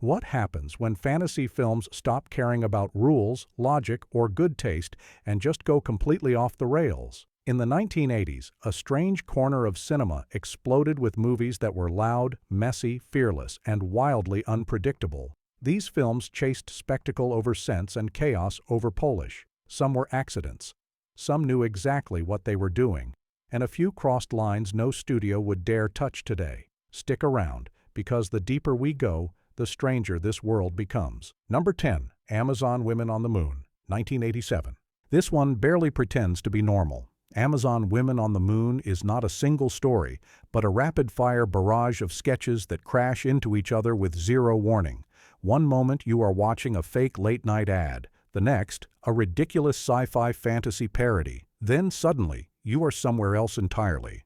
What happens when fantasy films stop caring about rules, logic, or good taste and just go completely off the rails? In the 1980s, a strange corner of cinema exploded with movies that were loud, messy, fearless, and wildly unpredictable. These films chased spectacle over sense and chaos over polish. Some were accidents. Some knew exactly what they were doing. And a few crossed lines no studio would dare touch today. Stick around, because the deeper we go, the stranger this world becomes. Number 10. Amazon Women on the Moon, 1987. This one barely pretends to be normal. Amazon Women on the Moon is not a single story, but a rapid-fire barrage of sketches that crash into each other with zero warning. One moment you are watching a fake late-night ad. The next, a ridiculous sci-fi fantasy parody. Then suddenly, you are somewhere else entirely.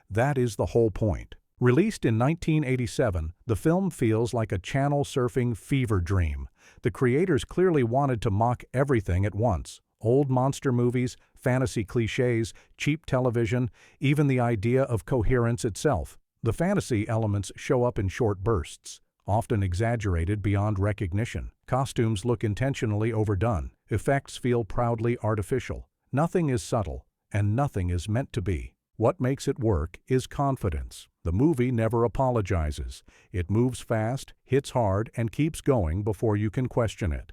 That is the whole point. Released in 1987, the film feels like a channel-surfing fever dream. The creators clearly wanted to mock everything at once. Old monster movies, fantasy cliches, cheap television, even the idea of coherence itself. The fantasy elements show up in short bursts, often exaggerated beyond recognition. Costumes look intentionally overdone. Effects feel proudly artificial. Nothing is subtle, and nothing is meant to be. What makes it work is confidence. The movie never apologizes. It moves fast, hits hard, and keeps going before you can question it.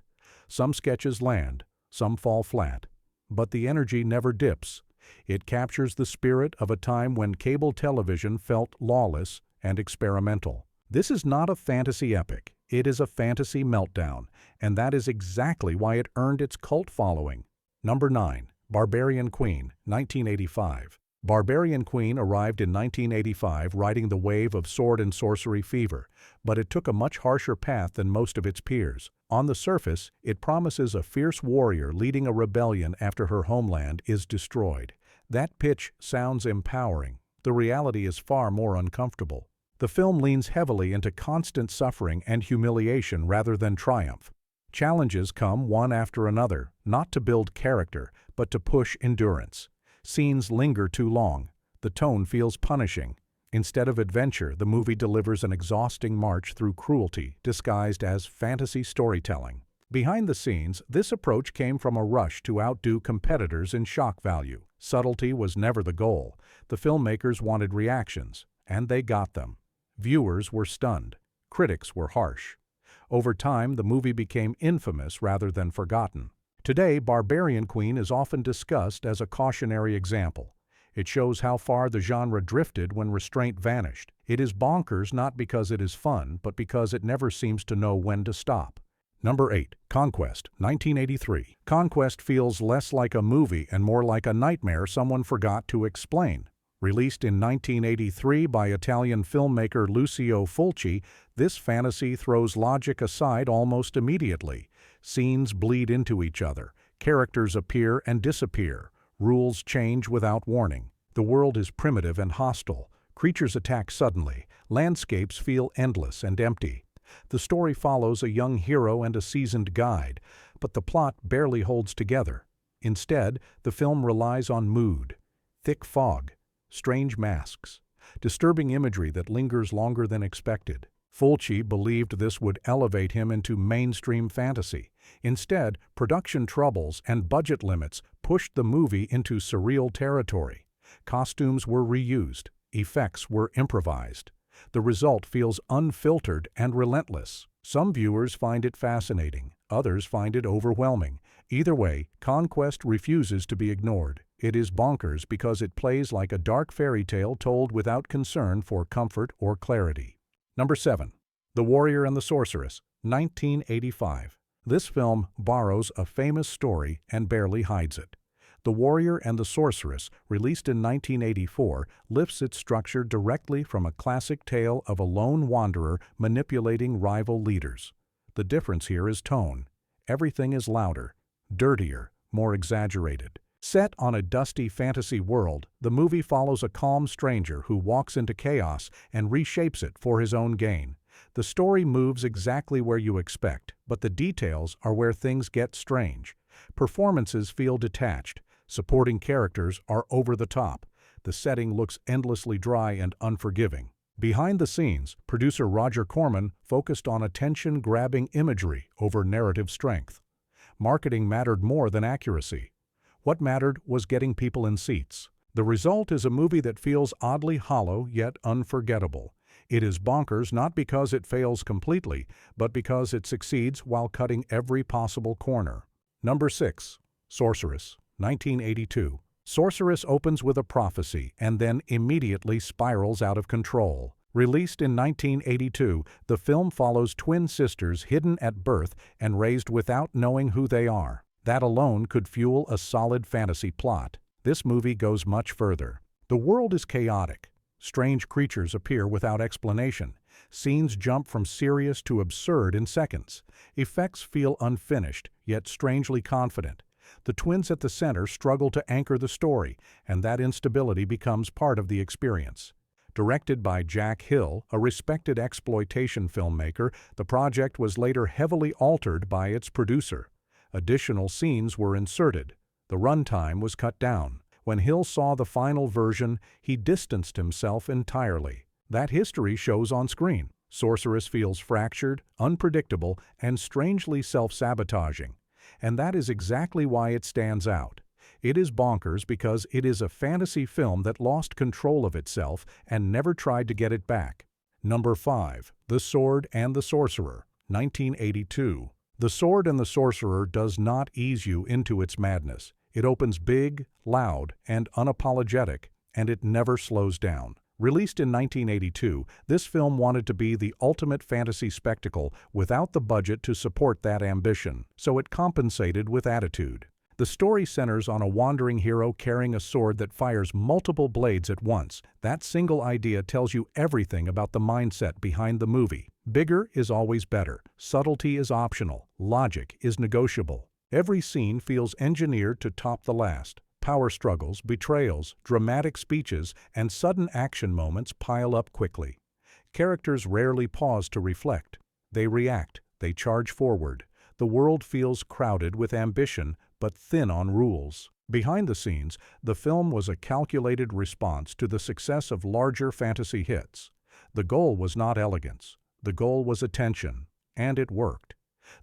Some sketches land, some fall flat, but the energy never dips. It captures the spirit of a time when cable television felt lawless and experimental. This is not a fantasy epic. It is a fantasy meltdown, and that is exactly why it earned its cult following. Number 9. Barbarian Queen, 1985. Barbarian Queen arrived in 1985 riding the wave of sword-and-sorcery fever, but it took a much harsher path than most of its peers. On the surface, it promises a fierce warrior leading a rebellion after her homeland is destroyed. That pitch sounds empowering. The reality is far more uncomfortable. The film leans heavily into constant suffering and humiliation rather than triumph. Challenges come one after another, not to build character, but to push endurance. Scenes linger too long. The tone feels punishing. Instead of adventure, the movie delivers an exhausting march through cruelty, disguised as fantasy storytelling. Behind the scenes, this approach came from a rush to outdo competitors in shock value. Subtlety was never the goal. The filmmakers wanted reactions, and they got them. Viewers were stunned. Critics were harsh. Over time, the movie became infamous rather than forgotten. Today, Barbarian Queen is often discussed as a cautionary example. It shows how far the genre drifted when restraint vanished. It is bonkers not because it is fun, but because it never seems to know when to stop. Number 8. Conquest, 1983. Conquest feels less like a movie and more like a nightmare someone forgot to explain. Released in 1983 by Italian filmmaker Lucio Fulci, this fantasy throws logic aside almost immediately. Scenes bleed into each other, characters appear and disappear, rules change without warning. The world is primitive and hostile, creatures attack suddenly, landscapes feel endless and empty. The story follows a young hero and a seasoned guide, but the plot barely holds together. Instead, the film relies on mood, thick fog, strange masks, disturbing imagery that lingers longer than expected. Fulci believed this would elevate him into mainstream fantasy. Instead, production troubles and budget limits pushed the movie into surreal territory. Costumes were reused, effects were improvised. The result feels unfiltered and relentless. Some viewers find it fascinating, others find it overwhelming. Either way, Conquest refuses to be ignored. It is bonkers because it plays like a dark fairy tale told without concern for comfort or clarity. Number 7. The Warrior and the Sorceress, 1985. This film borrows a famous story and barely hides it. The Warrior and the Sorceress, released in 1984, lifts its structure directly from a classic tale of a lone wanderer manipulating rival leaders. The difference here is tone. Everything is louder, dirtier, more exaggerated. Set on a dusty fantasy world, the movie follows a calm stranger who walks into chaos and reshapes it for his own gain. The story moves exactly where you expect, but the details are where things get strange. Performances feel detached. Supporting characters are over the top. The setting looks endlessly dry and unforgiving. Behind the scenes, producer Roger Corman focused on attention-grabbing imagery over narrative strength. Marketing mattered more than accuracy. What mattered was getting people in seats. The result is a movie that feels oddly hollow yet unforgettable. It is bonkers not because it fails completely, but because it succeeds while cutting every possible corner. Number 6. Sorceress, 1982. Sorceress opens with a prophecy and then immediately spirals out of control. Released in 1982, the film follows twin sisters hidden at birth and raised without knowing who they are. That alone could fuel a solid fantasy plot. This movie goes much further. The world is chaotic. Strange creatures appear without explanation. Scenes jump from serious to absurd in seconds. Effects feel unfinished, yet strangely confident. The twins at the center struggle to anchor the story, and that instability becomes part of the experience. Directed by Jack Hill, a respected exploitation filmmaker, the project was later heavily altered by its producer. Additional scenes were inserted. The runtime was cut down. When Hill saw the final version, he distanced himself entirely. That history shows on screen. Sorceress feels fractured, unpredictable, and strangely self-sabotaging. And that is exactly why it stands out. It is bonkers because it is a fantasy film that lost control of itself and never tried to get it back. Number 5. The Sword and the Sorcerer, 1982. The Sword and the Sorcerer does not ease you into its madness. It opens big, loud, and unapologetic, and it never slows down. Released in 1982, this film wanted to be the ultimate fantasy spectacle without the budget to support that ambition, so it compensated with attitude. The story centers on a wandering hero carrying a sword that fires multiple blades at once. That single idea tells you everything about the mindset behind the movie. Bigger is always better. Subtlety is optional. Logic is negotiable. Every scene feels engineered to top the last. Power struggles, betrayals, dramatic speeches, and sudden action moments pile up quickly. Characters rarely pause to reflect. They react. They charge forward. The world feels crowded with ambition, but thin on rules. Behind the scenes, the film was a calculated response to the success of larger fantasy hits. The goal was not elegance. The goal was attention, and it worked.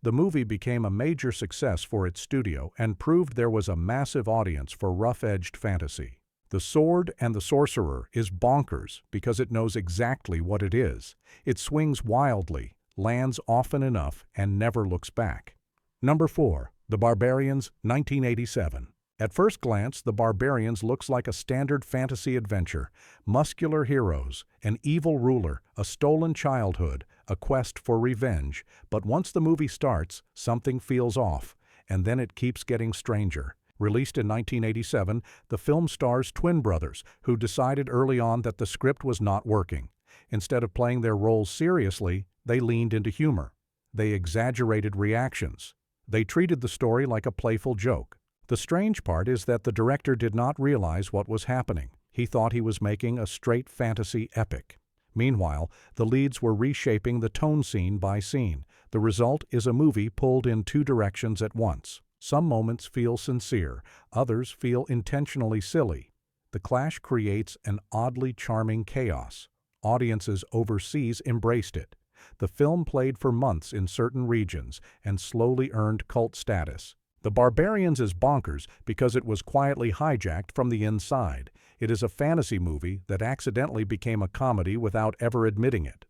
The movie became a major success for its studio and proved there was a massive audience for rough-edged fantasy. The Sword and the Sorcerer is bonkers because it knows exactly what it is. It swings wildly, lands often enough, and never looks back. Number 4. The Barbarians, 1987. At first glance, The Barbarians looks like a standard fantasy adventure. Muscular heroes, an evil ruler, a stolen childhood, a quest for revenge. But once the movie starts, something feels off, and then it keeps getting stranger. Released in 1987, the film stars twin brothers who decided early on that the script was not working. Instead of playing their roles seriously, they leaned into humor. They exaggerated reactions. They treated the story like a playful joke. The strange part is that the director did not realize what was happening. He thought he was making a straight fantasy epic. Meanwhile, the leads were reshaping the tone scene by scene. The result is a movie pulled in two directions at once. Some moments feel sincere, others feel intentionally silly. The clash creates an oddly charming chaos. Audiences overseas embraced it. The film played for months in certain regions and slowly earned cult status. The Barbarians is bonkers because it was quietly hijacked from the inside. It is a fantasy movie that accidentally became a comedy without ever admitting it.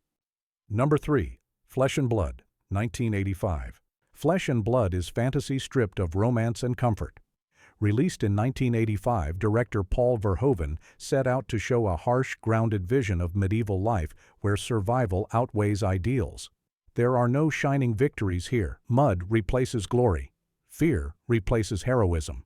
Number 3. Flesh and Blood, 1985. Flesh and Blood is fantasy stripped of romance and comfort. Released in 1985, director Paul Verhoeven set out to show a harsh, grounded vision of medieval life where survival outweighs ideals. There are no shining victories here. Mud replaces glory. Fear replaces heroism.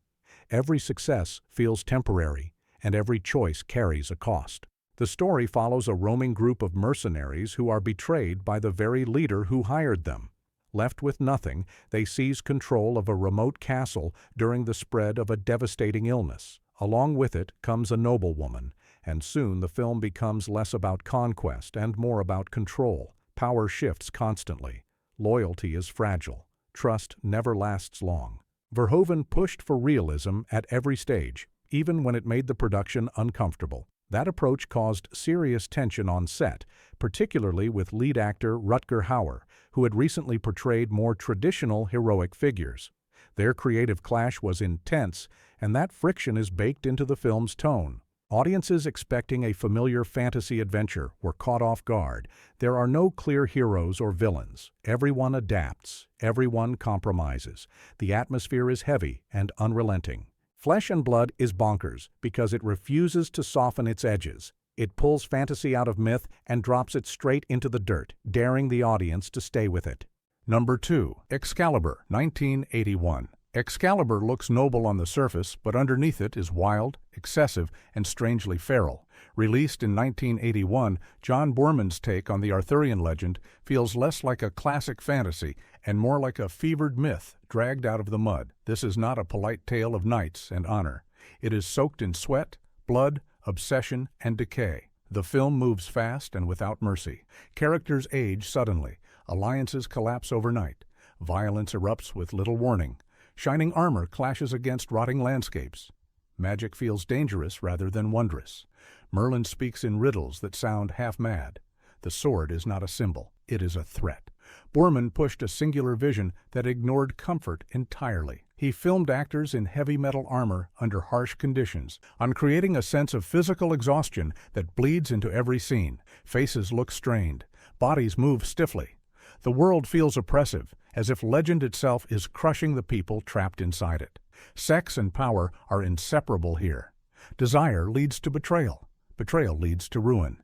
Every success feels temporary, and every choice carries a cost. The story follows a roaming group of mercenaries who are betrayed by the very leader who hired them. Left with nothing, they seize control of a remote castle during the spread of a devastating illness. Along with it comes a noblewoman, and soon the film becomes less about conquest and more about control. Power shifts constantly. Loyalty is fragile. Trust never lasts long. Verhoeven pushed for realism at every stage, even when it made the production uncomfortable. That approach caused serious tension on set, particularly with lead actor Rutger Hauer, who had recently portrayed more traditional heroic figures. Their creative clash was intense, and that friction is baked into the film's tone. Audiences expecting a familiar fantasy adventure were caught off guard. There are no clear heroes or villains. Everyone adapts. Everyone compromises. The atmosphere is heavy and unrelenting. Flesh and Blood is bonkers because it refuses to soften its edges. It pulls fantasy out of myth and drops it straight into the dirt, daring the audience to stay with it. Number 2. Excalibur, 1981. Excalibur looks noble on the surface, but underneath it is wild, excessive, and strangely feral. Released in 1981, John Boorman's take on the Arthurian legend feels less like a classic fantasy and more like a fevered myth dragged out of the mud. This is not a polite tale of knights and honor. It is soaked in sweat, blood, obsession, and decay. The film moves fast and without mercy. Characters age suddenly. Alliances collapse overnight. Violence erupts with little warning. Shining armor clashes against rotting landscapes. Magic feels dangerous rather than wondrous. Merlin speaks in riddles that sound half-mad. The sword is not a symbol, it is a threat. Boorman pushed a singular vision that ignored comfort entirely. He filmed actors in heavy metal armor under harsh conditions, on creating a sense of physical exhaustion that bleeds into every scene. Faces look strained. Bodies move stiffly. The world feels oppressive, as if legend itself is crushing the people trapped inside it. Sex and power are inseparable here. Desire leads to betrayal. Betrayal leads to ruin.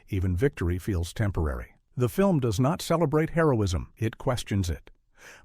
Even victory feels temporary. The film does not celebrate heroism, it questions it.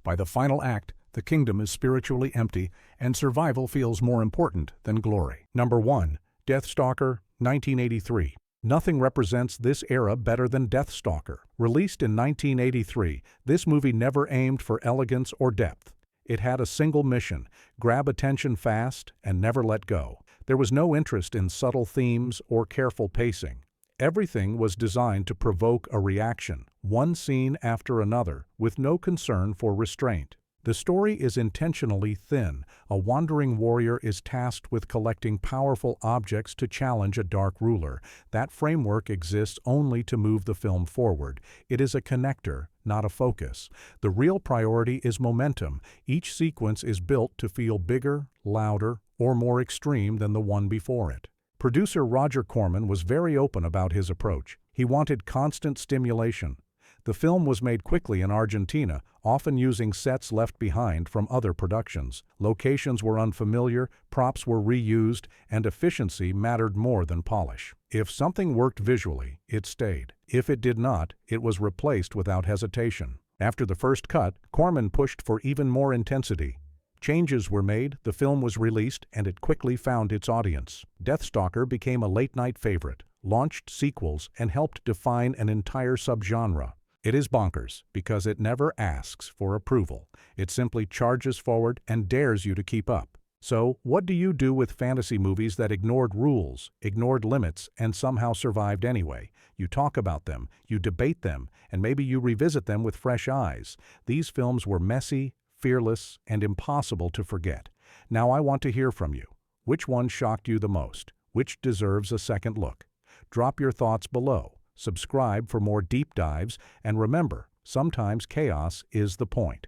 By the final act, the kingdom is spiritually empty, and survival feels more important than glory. Number 1. Deathstalker, 1983. Nothing represents this era better than Deathstalker. Released in 1983, this movie never aimed for elegance or depth. It had a single mission: grab attention fast and never let go. There was no interest in subtle themes or careful pacing. Everything was designed to provoke a reaction, one scene after another, with no concern for restraint. The story is intentionally thin. A wandering warrior is tasked with collecting powerful objects to challenge a dark ruler. That framework exists only to move the film forward. It is a connector, not a focus. The real priority is momentum. Each sequence is built to feel bigger, louder, or more extreme than the one before it. Producer Roger Corman was very open about his approach. He wanted constant stimulation. The film was made quickly in Argentina, often using sets left behind from other productions. Locations were unfamiliar, props were reused, and efficiency mattered more than polish. If something worked visually, it stayed. If it did not, it was replaced without hesitation. After the first cut, Corman pushed for even more intensity. Changes were made, the film was released, and it quickly found its audience. Deathstalker became a late-night favorite, launched sequels, and helped define an entire subgenre. It is bonkers because it never asks for approval. It simply charges forward and dares you to keep up. So, what do you do with fantasy movies that ignored rules, ignored limits, and somehow survived anyway? You talk about them, you debate them, and maybe you revisit them with fresh eyes. These films were messy, fearless, and impossible to forget. Now I want to hear from you. Which one shocked you the most? Which deserves a second look? Drop your thoughts below. Subscribe for more deep dives, and remember, sometimes chaos is the point.